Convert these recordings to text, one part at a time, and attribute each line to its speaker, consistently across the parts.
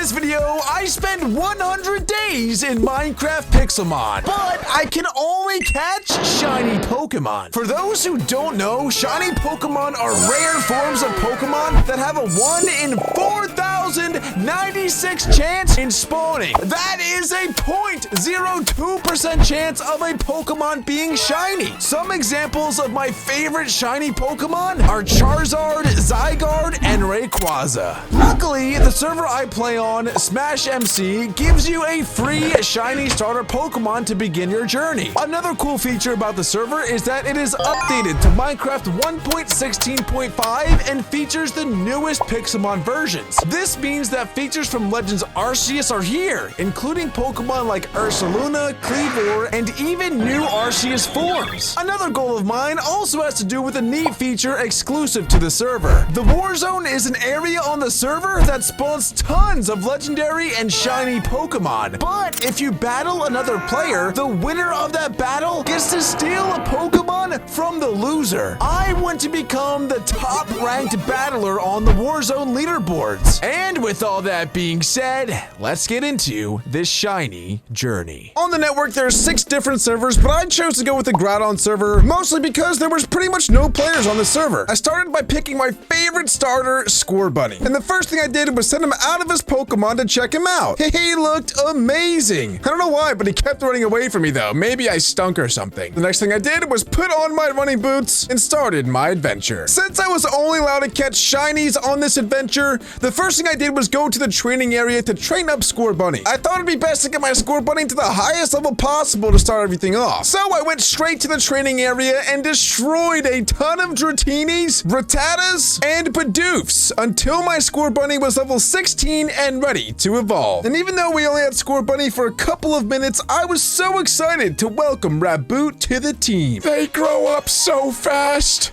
Speaker 1: this video, I spend 100 days in Minecraft PIXELMON, but I can only catch shiny Pokemon. For those who don't know, shiny Pokemon are rare forms of Pokemon that have a 1 in 4,096 chance in spawning. That is a 0.02% chance of a Pokemon being shiny. Some examples of my favorite shiny Pokemon are Charizard, Zygarde, and Rayquaza. Luckily, the server I play on, Smash MC, gives you a free shiny starter Pokemon to begin your journey. Another cool feature about the server is that it is updated to Minecraft 1.16.5 and features the newest Pixelmon versions. This means that features from Legends Arceus are here, including Pokemon like Ursaluna, Kleavor, and even new Arceus forms. Another goal of mine also has to do with a neat feature exclusive to the server. The War Zone is an area on the server that spawns tons of legendary and shiny Pokemon. But if you battle another player, the winner of that battle gets to steal a Pokemon from the loser. I want to become the top-ranked battler on the War Zone leaderboards. And with all that being said, let's get into this shiny journey. On the network, there's 6 different servers, but I chose to go with the Groudon server, mostly because there was pretty much no players on the server. I started by picking my favorite starter, Scorbunny. And the first thing I did was send him out of his Pokemon to check him out. He looked amazing. I don't know why, but he kept running away from me though. Maybe I stunk or something. The next thing I did was put on my running boots and started my adventure. Since I was only allowed to catch shinies on this adventure, the first thing I did was go to the training area to train up Scorbunny. I thought it'd be best to get my Scorbunny to the highest level possible to start everything off. So I went straight to the training area and destroyed a ton of Dratinis, Rattatas, and Bidoofs until my Scorbunny was level 16 and ready to evolve. And even though we only had Scorbunny for a couple of minutes, I was so excited to welcome Raboot to the team. They grow up so fast.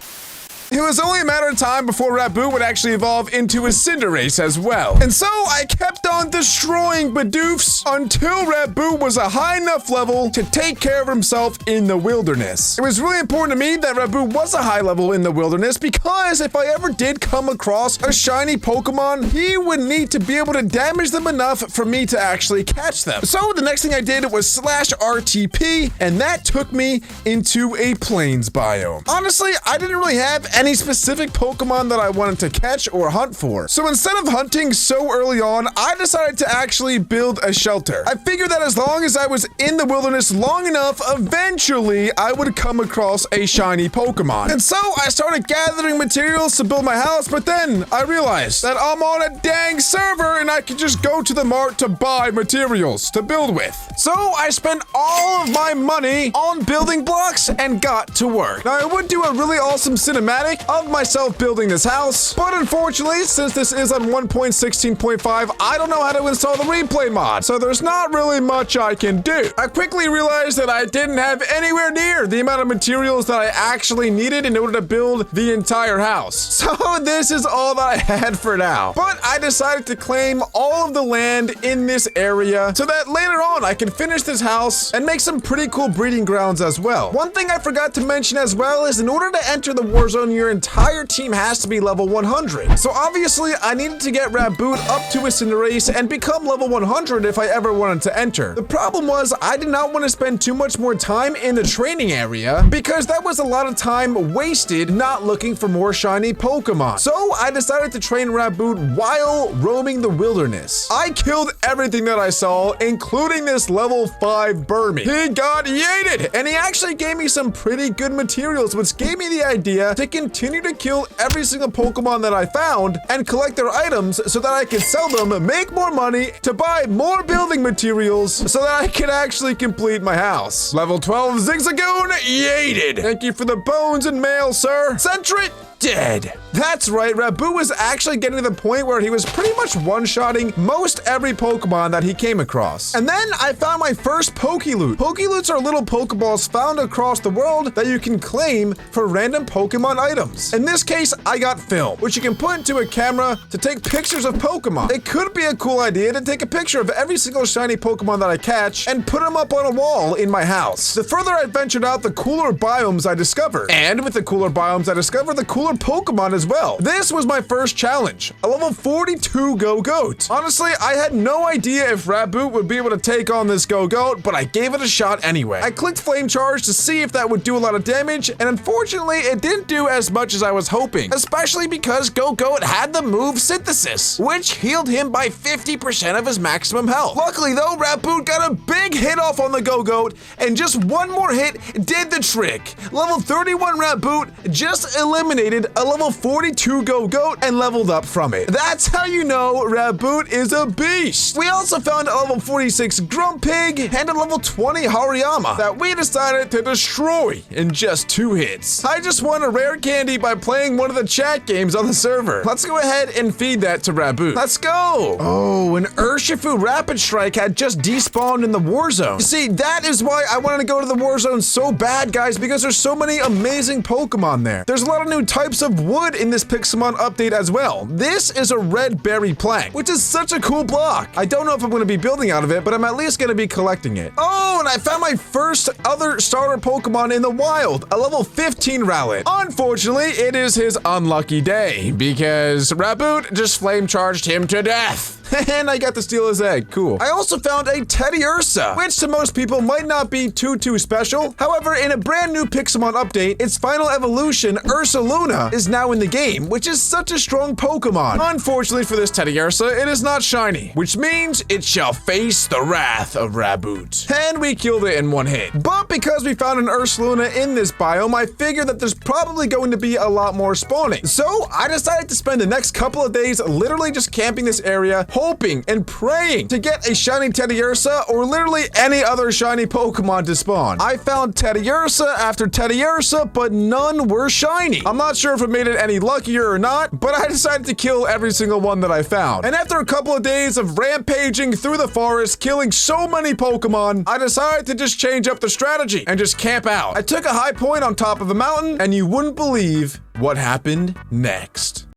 Speaker 1: It was only a matter of time before Raboot would actually evolve into a Cinderace as well. And so I kept on destroying Bidoofs until Raboot was a high enough level to take care of himself in the wilderness. It was really important to me that Raboot was a high level in the wilderness because if I ever did come across a shiny Pokemon, he would need to be able to damage them enough for me to actually catch them. So the next thing I did was slash RTP, and that took me into a plains biome. Honestly, I didn't really have any specific Pokemon that I wanted to catch or hunt for. So instead of hunting so early on, I decided to actually build a shelter. I figured that as long as I was in the wilderness long enough, eventually I would come across a shiny Pokemon. And so I started gathering materials to build my house, but then I realized that I'm on a dang server and I could just go to the mart to buy materials to build with. So I spent all of my money on building blocks and got to work. Now I would do a really awesome cinematic of myself building this house, but unfortunately, since this is on 1.16.5, I don't know how to install the replay mod, so there's not really much I can do. I quickly realized that I didn't have anywhere near the amount of materials that I actually needed in order to build the entire house. So this is all that I had for now. But I decided to claim all of the land in this area so that later on I can finish this house and make some pretty cool breeding grounds as well. One thing I forgot to mention as well is in order to enter the war zone, your entire team has to be level 100. So obviously, I needed to get Raboot up to a Cinderace and become level 100 if I ever wanted to enter. The problem was I did not want to spend too much more time in the training area because that was a lot of time wasted not looking for more shiny Pokemon. So I decided to train Raboot while roaming the wilderness. I killed everything that I saw, including this level 5 Burmy. He got yeeted, and he actually gave me some pretty good materials, which gave me the idea to continue to kill every single Pokemon that I found and collect their items so that I could sell them, make more money to buy more building materials so that I could actually complete my house. Level 12 Zigzagoon, yeeted. Thank you for the bones and mail, sir. Sentry, dead. That's right, Raboot was actually getting to the point where he was pretty much one-shotting most every Pokemon that he came across. And then I found my first Pokeloot. Pokeloots are little Pokeballs found across the world that you can claim for random Pokemon items. In this case, I got film, which you can put into a camera to take pictures of Pokemon. It could be a cool idea to take a picture of every single shiny Pokemon that I catch and put them up on a wall in my house. The further I ventured out, the cooler biomes I discovered. And with the cooler biomes I discovered, the cooler cooler Pokemon as well. This was my first challenge, a level 42 Go-Goat. Honestly, I had no idea if Raboot would be able to take on this Go-Goat, but I gave it a shot anyway. I clicked Flame Charge to see if that would do a lot of damage, and unfortunately, it didn't do as much as I was hoping, especially because Go-Goat had the move Synthesis, which healed him by 50% of his maximum health. Luckily though, Raboot got a big hit off on the Go-Goat, and just one more hit did the trick. Level 31 Raboot just eliminated a level 42 Go-Goat and leveled up from it. That's how you know Raboot is a beast. We also found a level 46 Grumpig and a level 20 Hariyama that we decided to destroy in just 2 hits. I just won a rare candy by playing one of the chat games on the server. Let's go ahead and feed that to Raboot. Let's go. Oh, an Urshifu Rapid Strike had just despawned in the war zone. You see, that is why I wanted to go to the war zone so bad, guys, because there's so many amazing Pokemon there. There's a lot of new types of wood in this Pixelmon update as well. This is a red berry plank, which is such a cool block. I don't know if I'm going to be building out of it, but I'm at least going to be collecting it. Oh, and I found my first other starter Pokemon in the wild, a level 15 Rowlet. Unfortunately, it is his unlucky day because Raboot just flame charged him to death. And I got to steal his egg. Cool. I also found a Teddiursa, which to most people might not be too special. However, in a brand new Pixelmon update, its final evolution, Ursaluna, is now in the game, which is such a strong Pokemon. Unfortunately for this Teddiursa, it is not shiny, which means it shall face the wrath of Raboot. And we killed it in 1 hit. But because we found an Ursaluna in this biome, I figured that there's probably going to be a lot more spawning. So I decided to spend the next couple of days literally just camping this area, hoping and praying to get a shiny Teddiursa or literally any other shiny Pokemon to spawn. I found Teddiursa after Teddiursa, but none were shiny. I'm not sure if it made it any luckier or not, but I decided to kill every single one that I found. And after a couple of days of rampaging through the forest, killing so many Pokemon, I decided to just change up the strategy and just camp out. I took a high point on top of a mountain, and you wouldn't believe what happened next.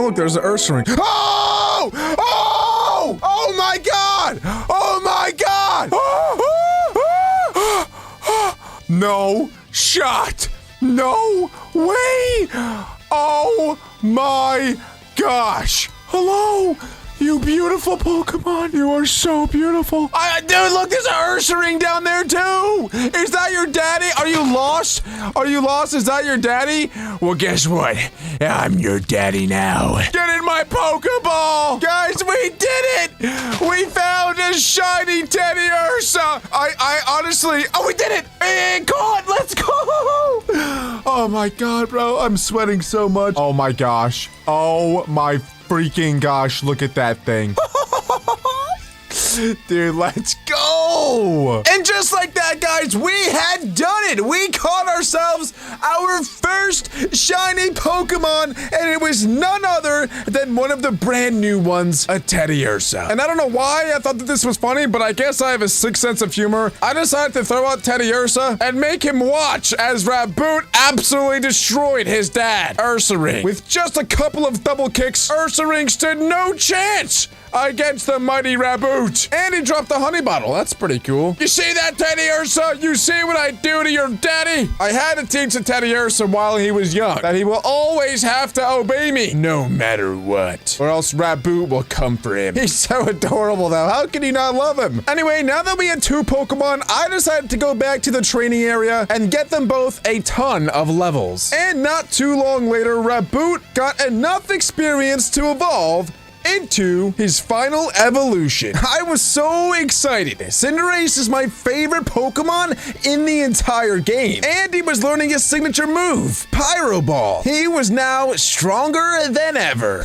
Speaker 1: Oh, look, there's an Ursaring. Oh! Oh! Oh my God! Oh my God! No shot! No way! Oh my gosh! Hello! You beautiful Pokemon, you are so beautiful. Dude, look, there's an Ursaring down there too. Is that your daddy? Are you lost? Are you lost? Is that your daddy? Well, guess what? I'm your daddy now. Get in my Pokeball. Guys, we did it. We found a shiny Teddiursa. I honestly, oh, we did it. And caught, let's go. Oh my God, bro, I'm sweating so much. Oh my gosh. Oh my freaking gosh, look at that thing. Dude, let's go! And just like that, guys, we had done it! We caught ourselves our first shiny Pokemon, and it was none other than one of the brand new ones, a Teddiursa. And I don't know why I thought that this was funny, but I guess I have a sick sense of humor. I decided to throw out Teddiursa and make him watch as Raboot absolutely destroyed his dad, Ursaring. With just a couple of double kicks, Ursaring stood no chance against the mighty Raboot. And he dropped the honey bottle. That's pretty cool. You see that, Teddiursa? You see what I do to your daddy? I had to teach the Teddiursa while he was young that he will always have to obey me, no matter what, or else Raboot will come for him. He's so adorable, though. How can you not love him? Anyway, now that we had 2 Pokemon, I decided to go back to the training area and get them both a ton of levels. And not too long later, Raboot got enough experience to evolve into his final evolution. I was so excited. Cinderace is my favorite Pokemon in the entire game. And he was learning his signature move, Pyro Ball. He was now stronger than ever.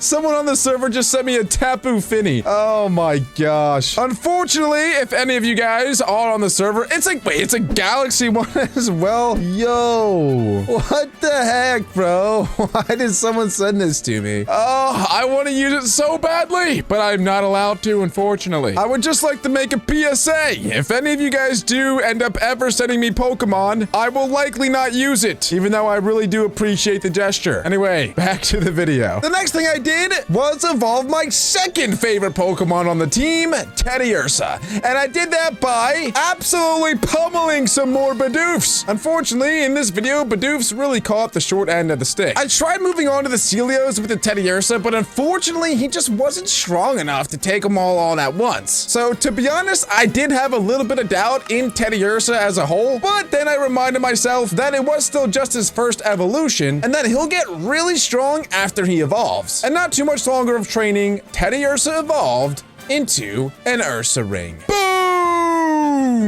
Speaker 1: Someone on the server just sent me a Tapu Fini. Oh my gosh. Unfortunately, if any of you guys are on the server, it's like, wait, it's a Galaxy one as well? Yo, what the heck, bro? Why did someone send this to me? Oh, I want to use it so badly, but I'm not allowed to, unfortunately. I would just like to make a PSA. If any of you guys do end up ever sending me Pokemon, I will likely not use it, even though I really do appreciate the gesture. Anyway, back to the video. The next thing thing I did was evolve my second favorite Pokemon on the team, Teddiursa. And I did that by absolutely pummeling some more Bidoofs. Unfortunately, in this video, Bidoofs really caught the short end of the stick. I tried moving on to the Celios with the Teddiursa, but unfortunately, he just wasn't strong enough to take them all on at once. So to be honest, I did have a little bit of doubt in Teddiursa as a whole, but then I reminded myself that it was still just his first evolution and that he'll get really strong after he evolves. And not too much longer of training, Teddiursa evolved into an Ursa Ring. Boom!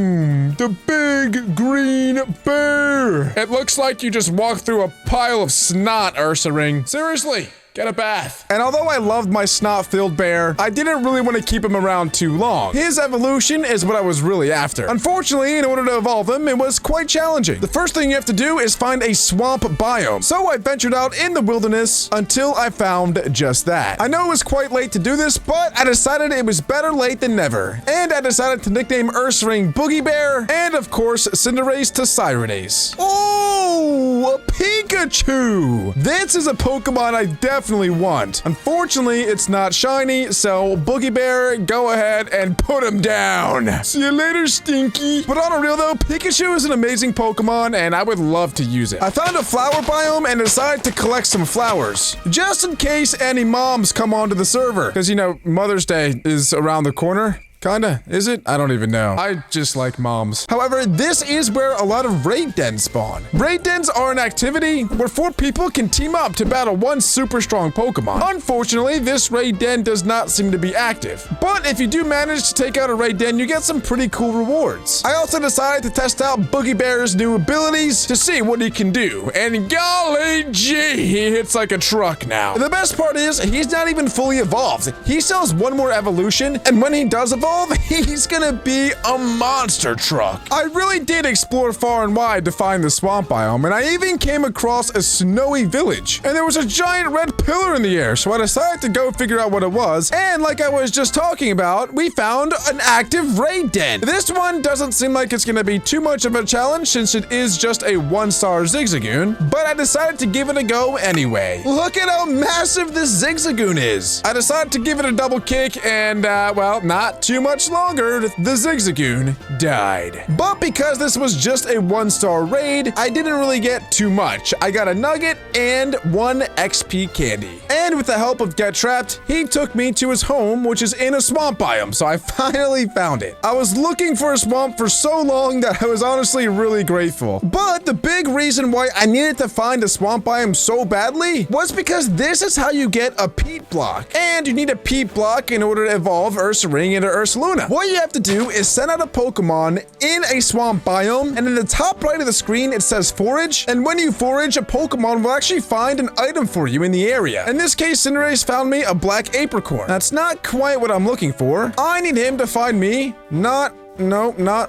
Speaker 1: The big green bear! It looks like you just walked through a pile of snot, Ursa Ring. Seriously. Get a bath. And although I loved my snot-filled bear, I didn't really want to keep him around too long. His evolution is what I was really after. Unfortunately, in order to evolve him, it was quite challenging. The first thing you have to do is find a swamp biome. So I ventured out in the wilderness until I found just that. I know it was quite late to do this, but I decided it was better late than never. And I decided to nickname Ursaring Boogie Bear, and of course, Cinderace to Cyranace. Oh, a Pikachu! This is a Pokemon I definitely want. Unfortunately, it's not shiny, so Boogie Bear, go ahead and put him down. See you later, Stinky. But on a real though, Pikachu is an amazing Pokemon, and I would love to use it. I found a flower biome and decided to collect some flowers, just in case any moms come onto the server. Because, you know, Mother's Day is around the corner. Kinda. Is it? I don't even know. I just like moms. However, this is where a lot of raid dens spawn. Raid dens are an activity where 4 people can team up to battle one super strong Pokemon. Unfortunately, this raid den does not seem to be active. But if you do manage to take out a raid den, you get some pretty cool rewards. I also decided to test out Boogie Bear's new abilities to see what he can do. And golly gee, he hits like a truck now. The best part is, he's not even fully evolved. He still has one more evolution, and when he does evolve, he's gonna be a monster truck. I really did explore far and wide to find the swamp biome, and I even came across a snowy village. And there was a giant red pillar in the air, so I decided to go figure out what it was. And like I was just talking about, we found an active raid den. This one doesn't seem like it's gonna be too much of a challenge since it is just a 1-star Zigzagoon, but I decided to give it a go anyway. Look at how massive this Zigzagoon is. I decided to give it a double kick and, well, not too much longer, the Zigzagoon died. But because this was just a 1-star raid, I didn't really get too much. I got a nugget and 1 XP candy. And with the help of Get Trapped, he took me to his home, which is in a swamp biome, so I finally found it. I was looking for a swamp for so long that I was honestly really grateful. But the big reason why I needed to find a swamp biome so badly was because this is how you get a peat block. And you need a peat block in order to evolve Ursaring into Ursaluna. What you have to do is send out a Pokemon in a swamp biome, and in the top right of the screen, it says forage. And when you forage, a Pokemon will actually find an item for you in the area. In this case, Cinderace found me a black apricorn. That's not quite what I'm looking for. I need him to find me, not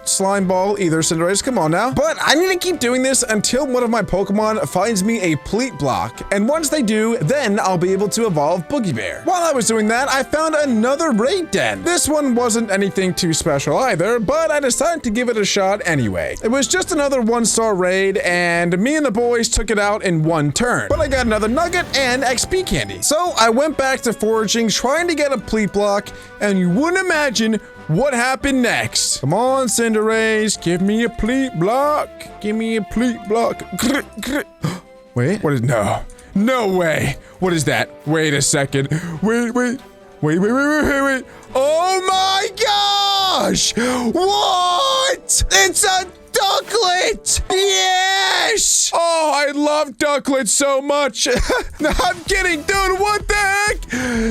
Speaker 1: Slime Ball either, Cinderace, come on now. But I need to keep doing this until one of my Pokemon finds me a Pleat Block. And once they do, then I'll be able to evolve Boogie Bear. While I was doing that, I found another raid den. This one wasn't anything too special either, but I decided to give it a shot anyway. It was just another 1-star raid, and me and the boys took it out in 1 turn. But I got another nugget and XP candy. So I went back to foraging, trying to get a Pleat Block, and you wouldn't imagine what happened next. Come on, Cinderace, give me a Pleat Block. Give me a Pleat Block. Wait, what is, no way. What is that? Wait a second. Wait. Oh my gosh! What? It's a Ducklet! Yes! Oh, I love Ducklet so much. No, I'm kidding, dude. What the heck?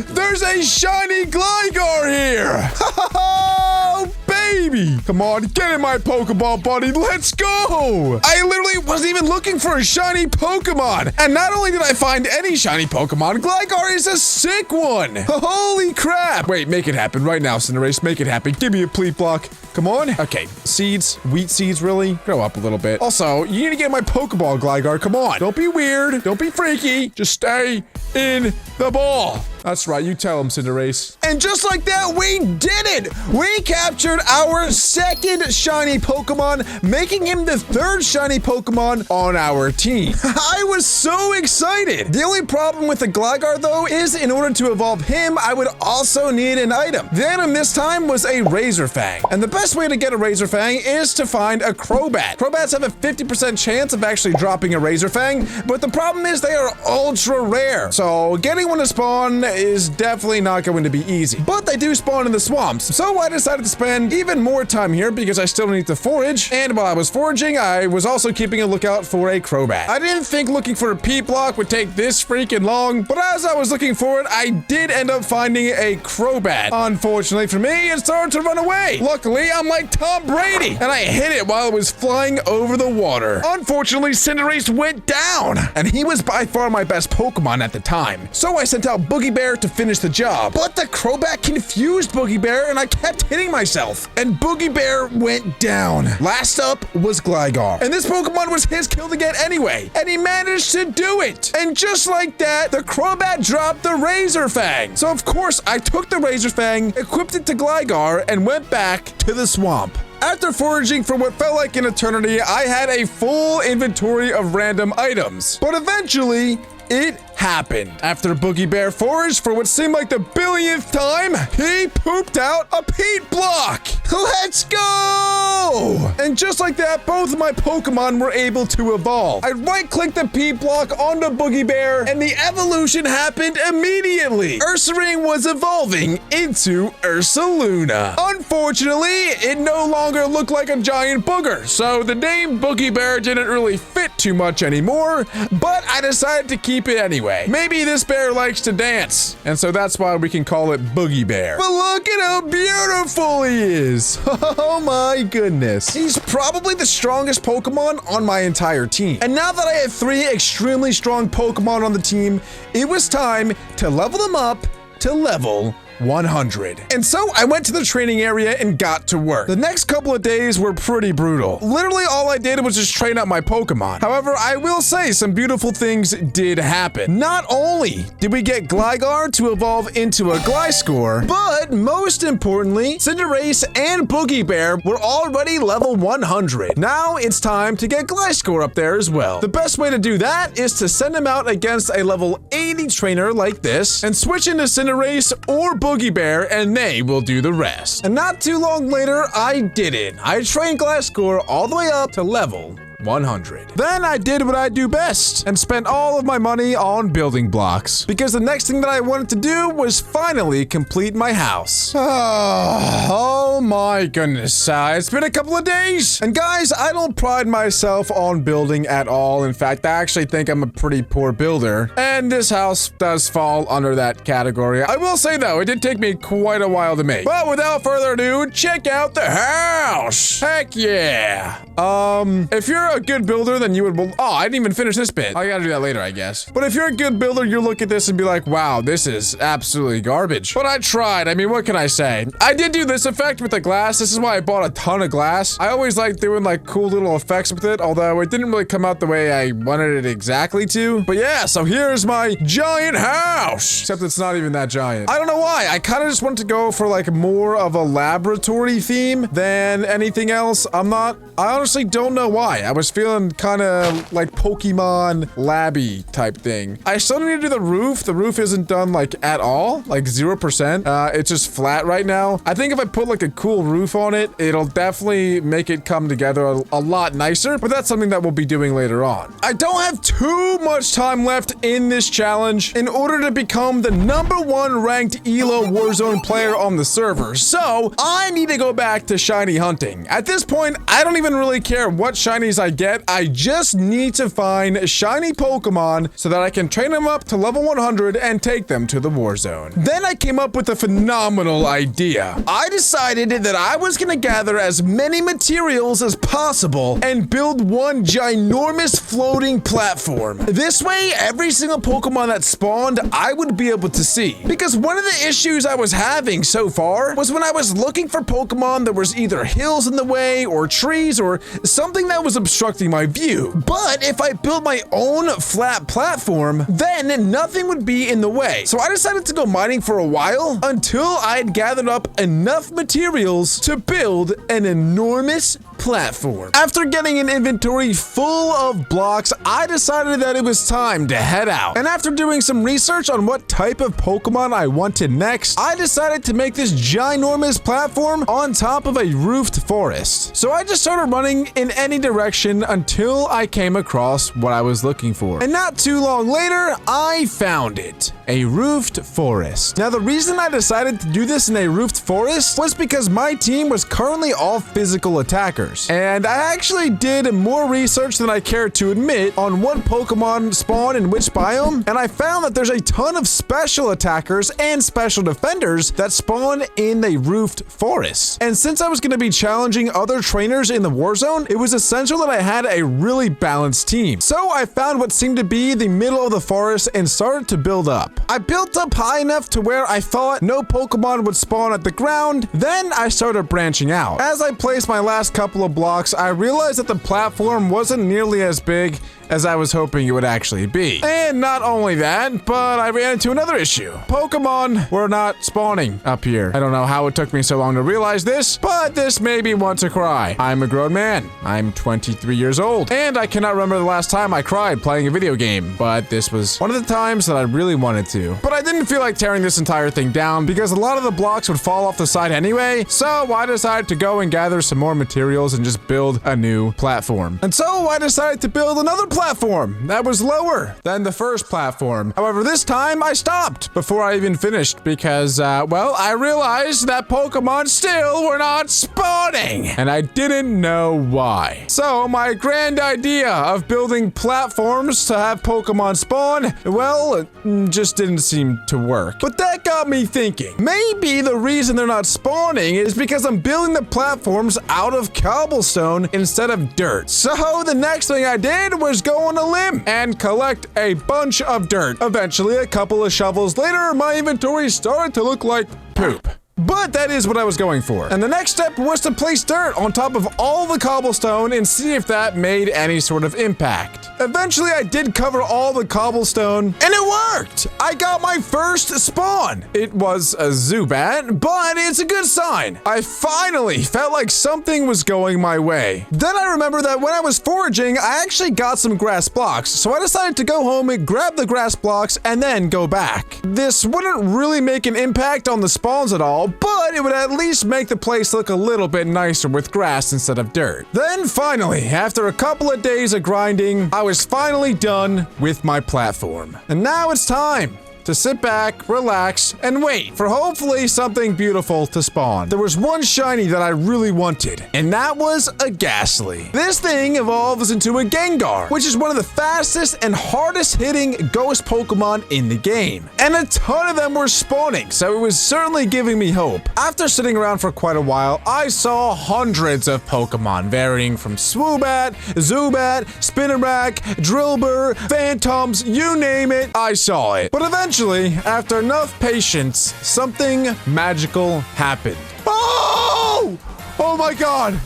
Speaker 1: There's a shiny Gligar here. Oh, baby. Come on, get in my Pokeball, buddy. Let's go. I literally wasn't even looking for a shiny Pokemon. And not only did I find any shiny Pokemon, Gligar is a sick one. Holy crap. Wait, make it happen right now, Cinderace. Make it happen. Give me a Pleat Block. Come on. Okay, seeds. Wheat seeds, really? Grow up a little bit. Also, you need to get my Pokeball, Gligar. Come on. Don't be weird. Don't be freaky. Just stay in the ball. That's right, you tell him, Cinderace. And just like that, we did it! We captured our second shiny Pokemon, making him the third shiny Pokemon on our team. I was so excited! The only problem with the Gligar, though, is in order to evolve him, I would also need an item. The item this time was a Razor Fang. And the best way to get a Razor Fang is to find a Crobat. Crobats have a 50% chance of actually dropping a Razor Fang, but the problem is they are ultra rare. So getting one to spawn is definitely not going to be easy. But they do spawn in the swamps. So I decided to spend even more time here because I still need to forage. And while I was foraging, I was also keeping a lookout for a Crobat. I didn't think looking for a P-block would take this freaking long, but as I was looking for it, I did end up finding a Crobat. Unfortunately for me, it started to run away. Luckily, I'm like Tom Brady, and I hit it while it was flying over the water. Unfortunately, Cinderace went down, and he was by far my best Pokemon at the time. So I sent out Boogie Bear to finish the job, but the Crobat confused Boogie Bear, and I kept hitting myself, and Boogie Bear went down. Last up was Gligar, and this Pokemon was his kill to get anyway, and he managed to do it. And just like that, the Crobat dropped the Razor Fang. So of course, I took the Razor Fang, equipped it to Gligar, and went back to the swamp. After foraging for what felt like an eternity, I had a full inventory of random items. But eventually, it happened. After Boogie Bear foraged for what seemed like the billionth time, he pooped out a peat block. Let's go! And just like that, both of my Pokemon were able to evolve. I right-clicked the peat block onto Boogie Bear, and the evolution happened immediately. Ursaring was evolving into Ursaluna. Unfortunately, it no longer looked like a giant booger, so the name Boogie Bear didn't really fit too much anymore, but I decided to keep it anyway. Maybe this bear likes to dance, and so that's why we can call it Boogie Bear. But look at how beautiful he is. Oh my goodness. He's probably the strongest Pokemon on my entire team. And now that I have 3 extremely strong Pokemon on the team, it was time to level them up to level 100. And so I went to the training area and got to work. The next couple of days were pretty brutal. Literally all I did was just train up my Pokemon. However, I will say some beautiful things did happen. Not only did we get Gligar to evolve into a Gliscor, but most importantly, Cinderace and Boogie Bear were already level 100. Now it's time to get Gliscor up there as well. The best way to do that is to send him out against a level 80 trainer like this and switch into Cinderace or Boogie Bear, and they will do the rest. And not too long later, I did it. I trained Gliscor all the way up to level 100. Then I did what I do best and spent all of my money on building blocks because the next thing that I wanted to do was finally complete my house. Oh my goodness. It's been a couple of days. And guys, I don't pride myself on building at all. In fact, I actually think I'm a pretty poor builder. And this house does fall under that category. I will say though, it did take me quite a while to make. But without further ado, check out the house. Heck yeah. If you're a good builder, then you would, oh, I didn't even finish this bit. I gotta do that later, I guess. But if you're a good builder, you'll look at this and be like, wow, this is absolutely garbage. But I tried. I mean, what can I say? I did do this effect with the glass. This is why I bought a ton of glass. I always like doing like cool little effects with it, although it didn't really come out the way I wanted it exactly to. But yeah, so here's my giant house. Except it's not even that giant. I don't know why. I kind of just wanted to go for like more of a laboratory theme than anything else. I honestly don't know why. I was feeling kind of like Pokemon labby type thing. I still need to do the roof. The roof isn't done like at all, like 0%. It's just flat right now. I think if I put like a cool roof on it, it'll definitely make it come together a lot nicer, but that's something that we'll be doing later on. I don't have too much time left in this challenge in order to become the #1 ranked ELO Warzone player on the server. So I need to go back to shiny hunting. At this point, I don't even really care what shinies I get. I just need to find shiny Pokemon so that I can train them up to level 100 and take them to the war zone. Then I came up with a phenomenal idea. I decided that I was gonna gather as many materials as possible and build one ginormous floating platform. This way, every single Pokemon that spawned, I would be able to see. Because one of the issues I was having so far was when I was looking for Pokemon, there was either hills in the way or trees or something that was obstructing obstructing my view. But if I built my own flat platform, then nothing would be in the way. So I decided to go mining for a while until I had gathered up enough materials to build an enormous platform. After getting an inventory full of blocks, I decided that it was time to head out. And after doing some research on what type of Pokemon I wanted next, I decided to make this ginormous platform on top of a roofed forest. So I just started running in any direction until I came across what I was looking for. And not too long later, I found it. A roofed forest. Now, the reason I decided to do this in a roofed forest was because my team was currently all physical attackers. And I actually did more research than I care to admit on what Pokemon spawn in which biome, and I found that there's a ton of special attackers and special defenders that spawn in the roofed forest. And since I was going to be challenging other trainers in the war zone, it was essential that I had a really balanced team. So I found what seemed to be the middle of the forest and started to build up. I built up high enough to where I thought no Pokemon would spawn at the ground. Then I started branching out. As I placed my last couple of blocks, I realized that the platform wasn't nearly as big as I was hoping it would actually be. And not only that, but I ran into another issue. Pokemon were not spawning up here. I don't know how it took me so long to realize this, but this made me want to cry. I'm a grown man. I'm 23 years old, and I cannot remember the last time I cried playing a video game, but this was one of the times that I really wanted to. But I didn't feel like tearing this entire thing down because a lot of the blocks would fall off the side anyway, so I decided to go and gather some more materials and just build a new platform. And so I decided to build another platform that was lower than the first platform. However, this time I stopped before I even finished because, well, I realized that Pokemon still were not spawning, and I didn't know why. So my grand idea of building platforms to have Pokemon spawn, well, it just didn't seem to work. But that got me thinking, maybe the reason they're not spawning is because I'm building the platforms out of cobblestone instead of dirt. So the next thing I did was go on a limb and collect a bunch of dirt. Eventually, a couple of shovels later, my inventory started to look like poop. But that is what I was going for. And the next step was to place dirt on top of all the cobblestone and see if that made any sort of impact. Eventually, I did cover all the cobblestone, and it worked! I got my first spawn. It was a Zubat, but it's a good sign. I finally felt like something was going my way. Then I remember that when I was foraging, I actually got some grass blocks, so I decided to go home and grab the grass blocks and then go back. This wouldn't really make an impact on the spawns at all, but it would at least make the place look a little bit nicer with grass instead of dirt. Then finally, after a couple of days of grinding, I was finally done with my platform. And now it's time to sit back, relax, and wait for hopefully something beautiful to spawn. There was one shiny that I really wanted, and that was a Ghastly. This thing evolves into a Gengar, which is one of the fastest and hardest hitting ghost Pokemon in the game. And a ton of them were spawning, so it was certainly giving me hope. After sitting around for quite a while, I saw hundreds of Pokemon, varying from Swoobat, Zubat, Spinarak, Drillbur, Phantoms, you name it, I saw it. But eventually, after enough patience, something magical happened. Oh! Oh my god!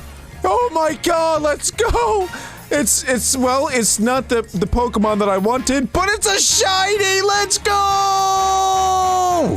Speaker 1: Oh my god, let's go! Well, it's not the Pokemon that I wanted, but it's a shiny! Let's go!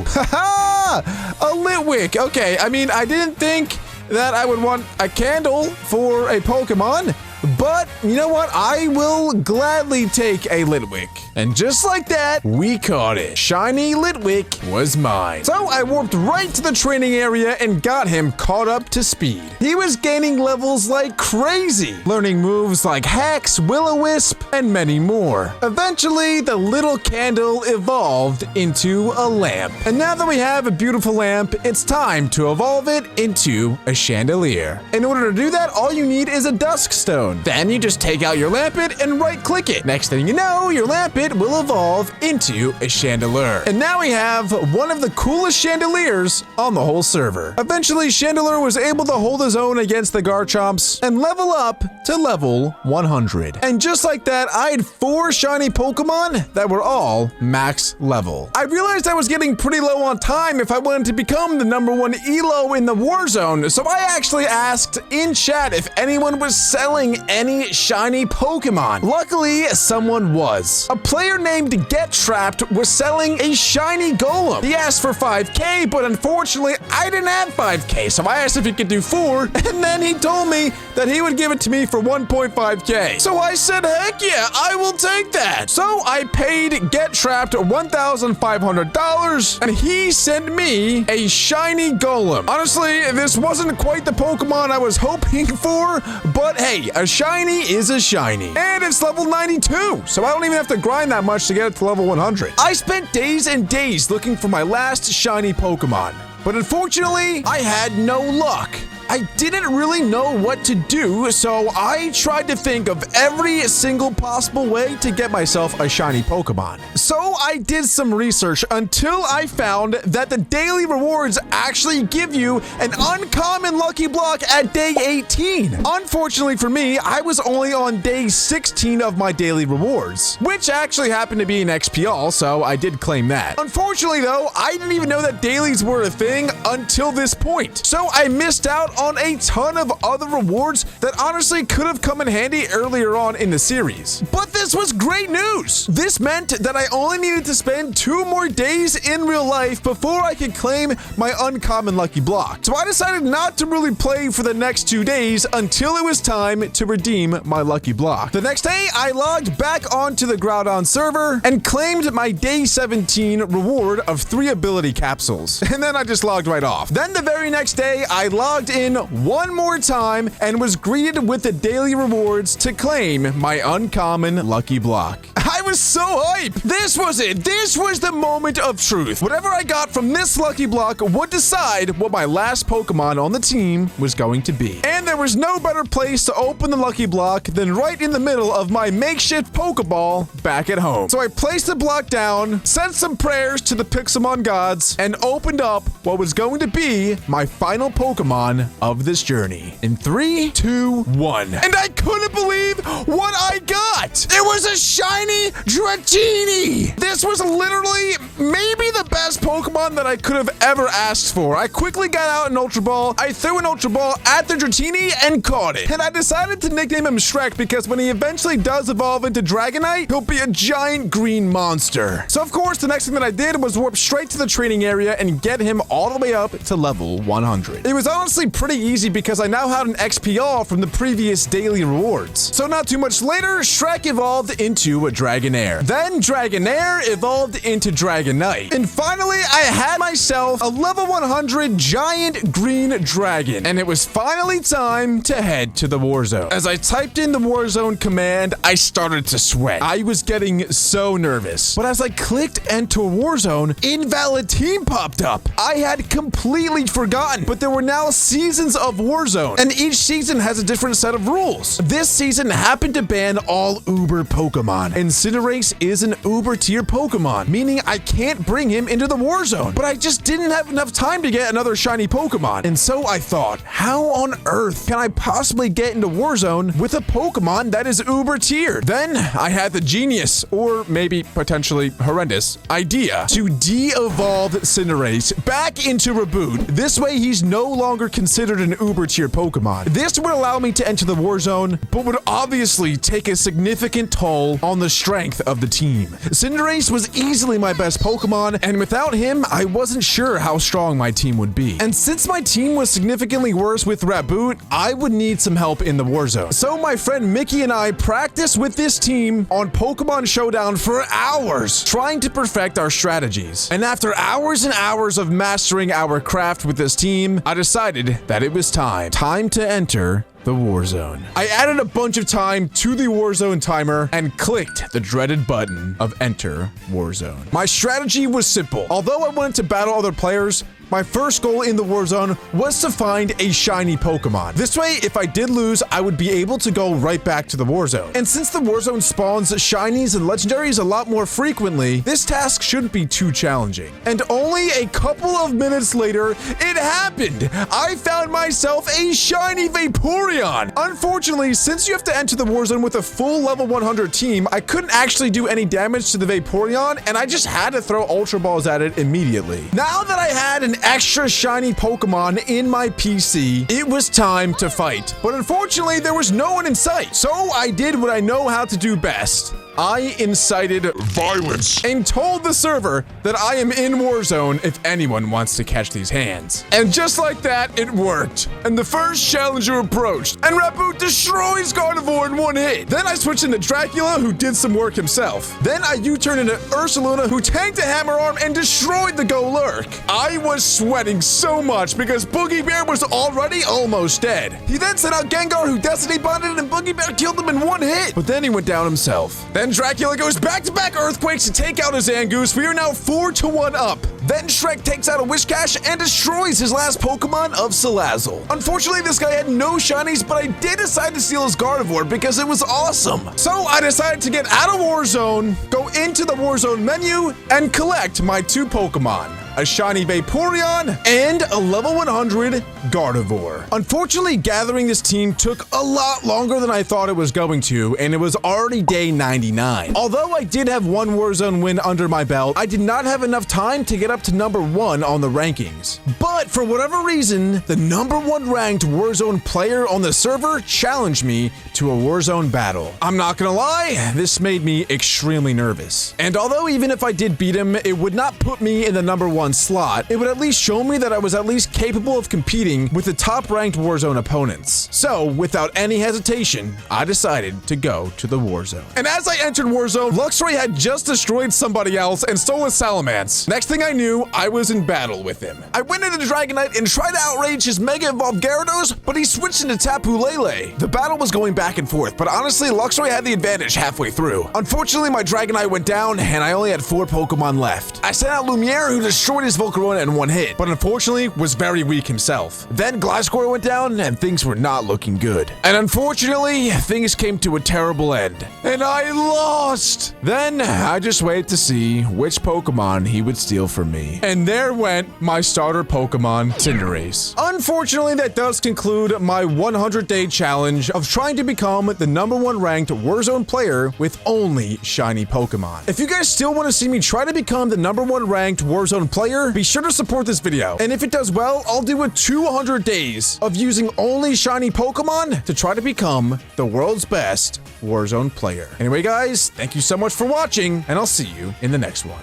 Speaker 1: Haha! A Litwick. Okay, I mean, I didn't think that I would want a candle for a Pokemon, but you know what? I will gladly take a Litwick. And just like that, we caught it. Shiny Litwick was mine. So I warped right to the training area and got him caught up to speed. He was gaining levels like crazy, learning moves like Hex, Will-O-Wisp, and many more. Eventually, the little candle evolved into a lamp. And now that we have a beautiful lamp, it's time to evolve it into a chandelier. In order to do that, all you need is a dusk stone. Then you just take out your lampet and right-click it. Next thing you know, your lampet will evolve into a chandelier. And now we have one of the coolest chandeliers on the whole server. Eventually, Chandelure was able to hold his own against the Garchomps and level up to level 100. And just like that, I had 4 shiny Pokemon that were all max level. I realized I was getting pretty low on time if I wanted to become the #1 ELO in the war zone, so I actually asked in chat if anyone was selling any shiny Pokemon. Luckily, someone was. A player named Get Trapped was selling a shiny Golem. He asked for 5K, but unfortunately, I didn't have 5K, so I asked if he could do 4, and then he told me that he would give it to me for 1.5K. So I said, heck yeah, I will take that. So I paid Get Trapped $1,500, and he sent me a shiny Golem. Honestly, this wasn't quite the Pokemon I was hoping for, but hey, a shiny is a shiny. And it's level 92, so I don't even have to grind that much to get it to level 100. I spent days and days looking for my last shiny Pokemon, but unfortunately, I had no luck. I didn't really know what to do, so I tried to think of every single possible way to get myself a shiny Pokemon. So I did some research until I found that the daily rewards actually give you an uncommon lucky block at day 18. Unfortunately for me, I was only on day 16 of my daily rewards, which actually happened to be an XPL, so I did claim that. Unfortunately though, I didn't even know that dailies were a thing until this point, so I missed out on a ton of other rewards that honestly could have come in handy earlier on in the series. But this was great news! This meant that I only needed to spend 2 more days in real life before I could claim my uncommon lucky block. So I decided not to really play for the next 2 days until it was time to redeem my lucky block. The next day, I logged back onto the Groudon server and claimed my day 17 reward of 3 ability capsules. And then I just logged right off. Then the very next day, I logged in one more time and was greeted with the daily rewards to claim my uncommon lucky block. I was so hyped! This was it! This was the moment of truth. Whatever I got from this lucky block would decide what my last Pokemon on the team was going to be. And there was no better place to open the lucky block than right in the middle of my makeshift Pokeball back at home. So I placed the block down, sent some prayers to the PIXELMON gods, and opened up what was going to be my final Pokemon of this journey. In 3, 2, 1. And I couldn't believe what I got! It was a shiny Dragini! This was literally maybe the best Pokemon that I could have ever asked for. I quickly got out an Ultra Ball, I threw an Ultra Ball at the Dragini and caught it. And I decided to nickname him Shrek because when he eventually does evolve into Dragonite, he'll be a giant green monster. So of course, the next thing that I did was warp straight to the training area and get him all the way up to level 100. It was honestly pretty easy because I now had an XPR from the previous daily rewards. So not too much later, Shrek evolved into a Dragonair. Then Dragonair evolved into Dragonite. And finally, I had myself a level 100 giant green dragon. And it was finally time to head to the Warzone. As I typed in the Warzone command, I started to sweat. I was getting so nervous. But as I clicked enter Warzone, invalid team popped up. I had completely forgotten, but there were now seasons of Warzone, and each season has a different set of rules. This season happened to ban all Uber Pokemon, and Cinderace is an Uber tier Pokemon, meaning I can't bring him into the Warzone, but I just didn't have enough time to get another shiny Pokemon, and so I thought, how on earth can I possibly get into Warzone with a Pokemon that is Uber tier? Then I had the genius, or maybe potentially horrendous, idea to de-evolve Cinderace back into Reboot. This way he's no longer considered an Uber tier Pokemon. This would allow me to enter the Warzone, but would obviously take a significant toll on the strength of the team. Cinderace was easily my best Pokemon, and without him, I wasn't sure how strong my team would be. And since my team was significantly worse with Reboot, I would need some help in the Warzone. So my friend Mickey and I practiced with this team on Pokemon Showdown for hours, trying to perfect our strategies. And after hours and hours of mastering our craft with this team, I decided that it was time to enter the Warzone. I added a bunch of time to the Warzone timer and clicked the dreaded button of enter Warzone. My strategy was simple. Although I wanted to battle other players, my first goal in the Warzone was to find a shiny Pokemon. This way, if I did lose, I would be able to go right back to the Warzone. And since the Warzone spawns shinies and legendaries a lot more frequently, this task shouldn't be too challenging. And only a couple of minutes later, it happened! I found myself a shiny Vaporeon! Unfortunately, since you have to enter the Warzone with a full level 100 team, I couldn't actually do any damage to the Vaporeon, and I just had to throw Ultra Balls at it immediately. Now that I had an extra shiny Pokemon in my PC, it was time to fight. But unfortunately, there was no one in sight. So I did what I know how to do best. I incited violence and told the server that I am in Warzone if anyone wants to catch these hands. And just like that, it worked. And the first challenger approached, and Raboot destroys Gardevoir in one hit. Then I switched into Dracula, who did some work himself. Then I U-turned into Ursaluna, who tanked a Hammer Arm and destroyed the Golurk. I was sweating so much because Boogie Bear was already almost dead. He then sent out Gengar, who Destiny bonded, and Boogie Bear killed him in one hit. But then he went down himself. Then Dracula goes back-to-back Earthquakes to take out his Zangoose. We are now 4-1 up. Then Shrek takes out a Whiscash and destroys his last Pokemon of Salazzle. Unfortunately, this guy had no shinies, but I did decide to steal his Gardevoir because it was awesome. So I decided to get out of Warzone, go into the Warzone menu, and collect my 2 Pokemon. A shiny Vaporeon, and a level 100 Gardevoir. Unfortunately, gathering this team took a lot longer than I thought it was going to, and it was already day 99. Although I did have 1 Warzone win under my belt, I did not have enough time to get up to number 1 on the rankings. But for whatever reason, the number 1 ranked Warzone player on the server challenged me to a Warzone battle. I'm not gonna lie, this made me extremely nervous. And although even if I did beat him, it would not put me in the number 1 slot, it would at least show me that I was at least capable of competing with the top-ranked Warzone opponents. So, without any hesitation, I decided to go to the Warzone. And as I entered Warzone, Luxray had just destroyed somebody else and stole a Salamence. Next thing I knew, I was in battle with him. I went into Dragonite and tried to outrage his Mega Evolved Gyarados, but he switched into Tapu Lele. The battle was going back and forth, but honestly, Luxray had the advantage halfway through. Unfortunately, my Dragonite went down, and I only had 4 Pokemon left. I sent out Lumiere, who destroyed his Volcarona in one hit, but unfortunately was very weak himself. Then Gliscor went down, and things were not looking good. And unfortunately, things came to a terrible end, and I lost! Then I just waited to see which Pokemon he would steal from me. And there went my starter Pokemon, Cinderace. Unfortunately, that does conclude my 100-day challenge of trying to become the number 1 ranked Warzone player with only shiny Pokemon. If you guys still want to see me try to become the number 1 ranked Warzone player, be sure to support this video. And if it does well, I'll do a 200 days of using only shiny Pokemon to try to become the world's best Warzone player. Anyway, guys, thank you so much for watching, and I'll see you in the next one.